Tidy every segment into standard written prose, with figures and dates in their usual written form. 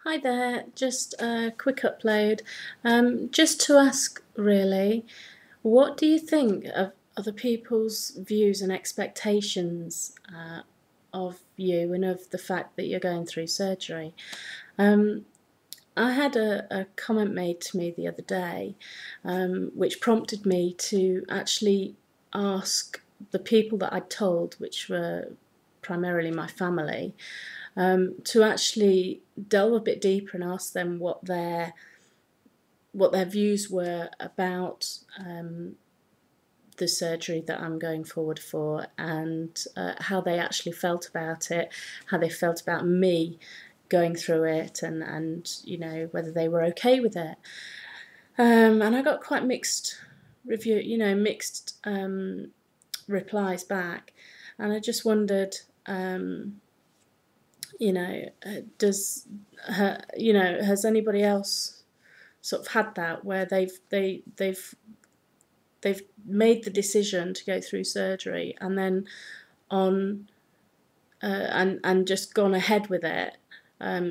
Hi there, just a quick upload. Just to ask, really, what do you think of other people's views and expectations of you and of the fact that you're going through surgery? Um, I had a comment made to me the other day, which prompted me to actually ask the people that I'd told, which were primarily my family, to actually delve a bit deeper and ask them what their views were about the surgery that I'm going forward for, and how they actually felt about it, how they felt about me going through it, and you know, whether they were okay with it. And I got quite mixed replies back, and I just wondered. Has anybody else sort of had that where they've made the decision to go through surgery and then on and just gone ahead with it,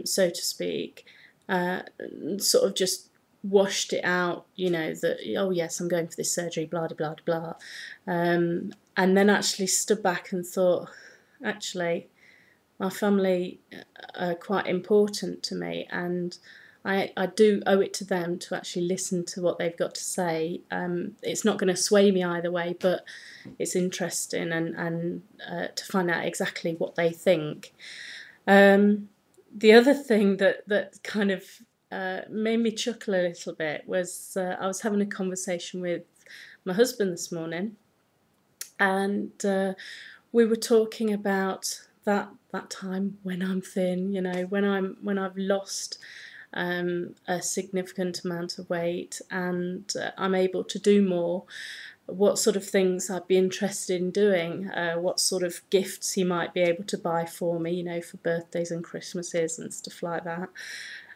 so to speak, sort of just washed it out, that, oh yes, I'm going for this surgery, blah blah blah, and then actually stood back and thought, actually, my family are quite important to me, and I do owe it to them to actually listen to what they've got to say. It's not going to sway me either way, but it's interesting and to find out exactly what they think. The other thing that kind of made me chuckle a little bit was I was having a conversation with my husband this morning, and we were talking about that time when I'm thin, when I've lost a significant amount of weight, and I'm able to do more, what sort of things I'd be interested in doing, what sort of gifts he might be able to buy for me, for birthdays and Christmases and stuff like that.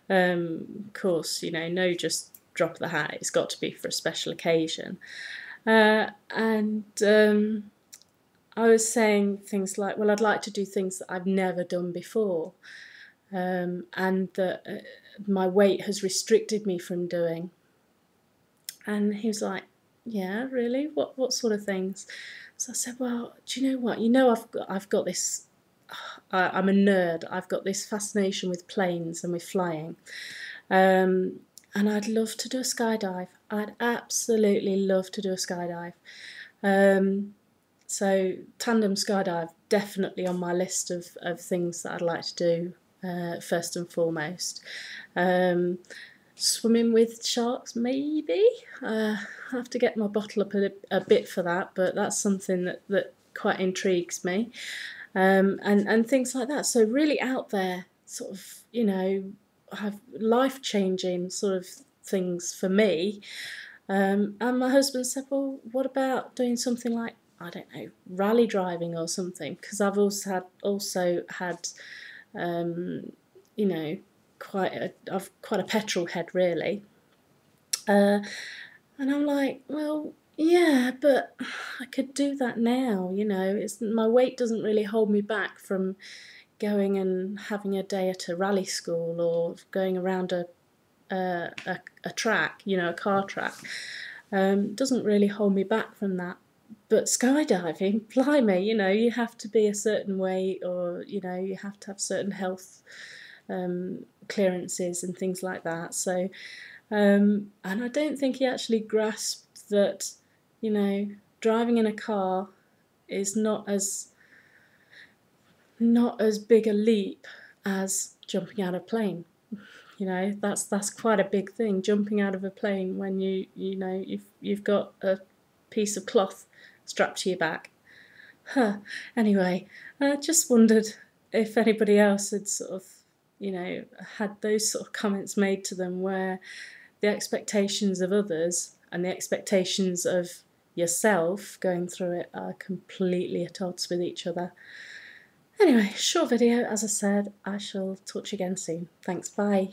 Of course, no just drop of the hat, it's got to be for a special occasion. And I was saying things like, well, I'd like to do things that I've never done before, and that my weight has restricted me from doing. And he was like, yeah, really? What sort of things? So I said, well, do you know what? I've got this. I'm a nerd. I've got this fascination with planes and with flying, and I'd love to do a skydive. I'd absolutely love to do a skydive. So tandem skydive, definitely on my list of things that I'd like to do, first and foremost. Swimming with sharks, maybe. I have to get my bottle up a bit for that, but that's something that quite intrigues me. And things like that. So really out there, sort of, have life-changing sort of things for me. And my husband said, well, what about doing something like, I don't know, rally driving or something? Because I've also had I've quite a petrol head, really. And I'm like, well, yeah, but I could do that now, my weight doesn't really hold me back from going and having a day at a rally school or going around a track, a car track. Doesn't really hold me back from that. But skydiving, blimey, you have to be a certain weight, or you have to have certain health clearances and things like that. So, and I don't think he actually grasped that, driving in a car is not as big a leap as jumping out of a plane. That's quite a big thing, jumping out of a plane when you've got a piece of cloth strapped to your back. Anyway, I just wondered if anybody else had sort of, had those sort of comments made to them where the expectations of others and the expectations of yourself going through it are completely at odds with each other. Anyway, short video, as I said. I shall talk to you again soon. Thanks, bye.